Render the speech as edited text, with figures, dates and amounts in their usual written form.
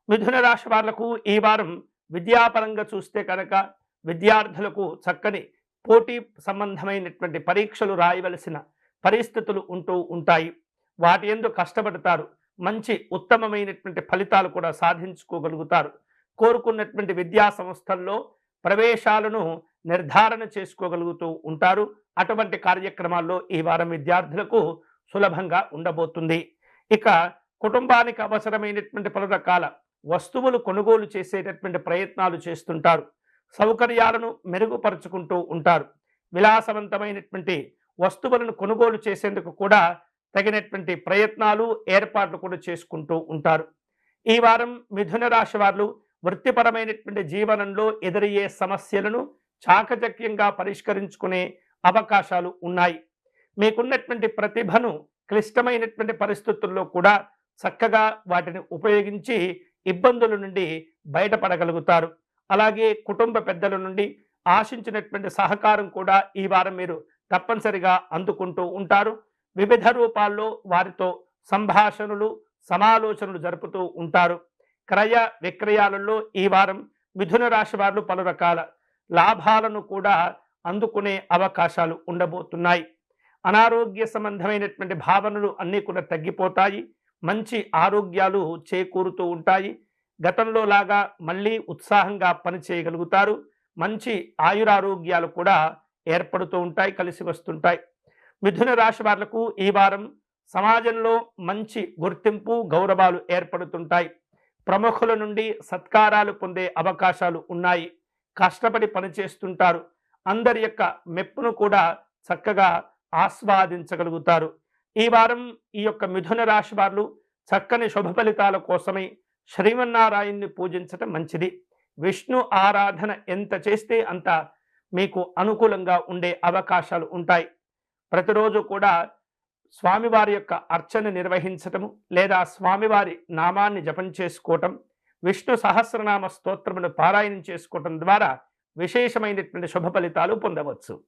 మిథున రాశి వాళ్లకు ఈ వారం విద్యాపరంగా చూస్తే కనుక విద్యార్థులకు చక్కని పోటీ సంబంధమైనటువంటి పరీక్షలు రాయవలసిన పరిస్థితులు ఉంటూ ఉంటాయి. వాటి యందు కష్టపడతారు. మంచి ఉత్తమమైనటువంటి ఫలితాలు కూడా సాధించుకోగలుగుతారు. కోరుకున్నటువంటి విద్యా సంస్థల్లో ప్రవేశాలను నిర్ధారణ చేసుకోగలుగుతూ ఉంటారు. అటువంటి కార్యక్రమాల్లో ఈ వారం విద్యార్థులకు సులభంగా ఉండబోతుంది. ఇక కుటుంబానికి అవసరమైనటువంటి పలు రకాల వస్తువులు కొనుగోలు చేసేటటువంటి ప్రయత్నాలు చేస్తుంటారు. సౌకర్యాలను మెరుగుపరుచుకుంటూ ఉంటారు. విలాసవంతమైనటువంటి వస్తువులను కొనుగోలు చేసేందుకు కూడా తగినటువంటి ప్రయత్నాలు ఏర్పాట్లు కూడా చేసుకుంటూ ఉంటారు. ఈ వారం మిథున రాశి వారు వృత్తిపరమైనటువంటి జీవనంలో ఎదురయ్యే సమస్యలను చాకచక్యంగా పరిష్కరించుకునే అవకాశాలు ఉన్నాయి. మీకున్నటువంటి ప్రతిభను క్లిష్టమైనటువంటి పరిస్థితుల్లో కూడా చక్కగా వాటిని ఉపయోగించి ఇబ్బందుల నుండి బయటపడగలుగుతారు. అలాగే కుటుంబ పెద్దల నుండి ఆశించినటువంటి సహకారం కూడా ఈ వారం మీరు తప్పనిసరిగా అందుకుంటూ ఉంటారు. వివిధ రూపాల్లో వారితో సంభాషణలు సమాలోచనలు జరుపుతూ ఉంటారు. క్రయ విక్రయాలలో ఈ వారం మిథున రాశి వారు పలు రకాల లాభాలను కూడా అందుకునే అవకాశాలు ఉండబోతున్నాయి. అనారోగ్య సంబంధమైనటువంటి భావనలు అన్నీ కూడా తగ్గిపోతాయి. మంచి ఆరోగ్యాలు చేకూరుతూ ఉంటాయి. గతంలో లాగా మళ్ళీ ఉత్సాహంగా పనిచేయగలుగుతారు. మంచి ఆయురారోగ్యాలు కూడా ఏర్పడుతూ ఉంటాయి, కలిసి వస్తుంటాయి. మిథున రాశి వాళ్లకు ఈ వారం సమాజంలో మంచి గుర్తింపు గౌరవాలు ఏర్పడుతుంటాయి. ప్రముఖుల నుండి సత్కారాలు పొందే అవకాశాలు ఉన్నాయి. కష్టపడి పనిచేస్తుంటారు. అందరి యొక్క మెప్పును కూడా చక్కగా ఆస్వాదించగలుగుతారు. ఈ వారం ఈ యొక్క మిథున రాశి వారు చక్కని శుభ ఫలితాల కోసమై శ్రీమన్నారాయణ్ణి పూజించటం మంచిది. విష్ణు ఆరాధన ఎంత చేస్తే అంత మీకు అనుకూలంగా ఉండే అవకాశాలు ఉంటాయి. ప్రతిరోజు కూడా స్వామివారి యొక్క అర్చన నిర్వహించటము లేదా స్వామివారి నామాన్ని జపం చేసుకోవటం, విష్ణు సహస్రనామ స్తోత్రమును పారాయణం చేసుకోవటం ద్వారా విశేషమైనటువంటి శుభ ఫలితాలు పొందవచ్చు.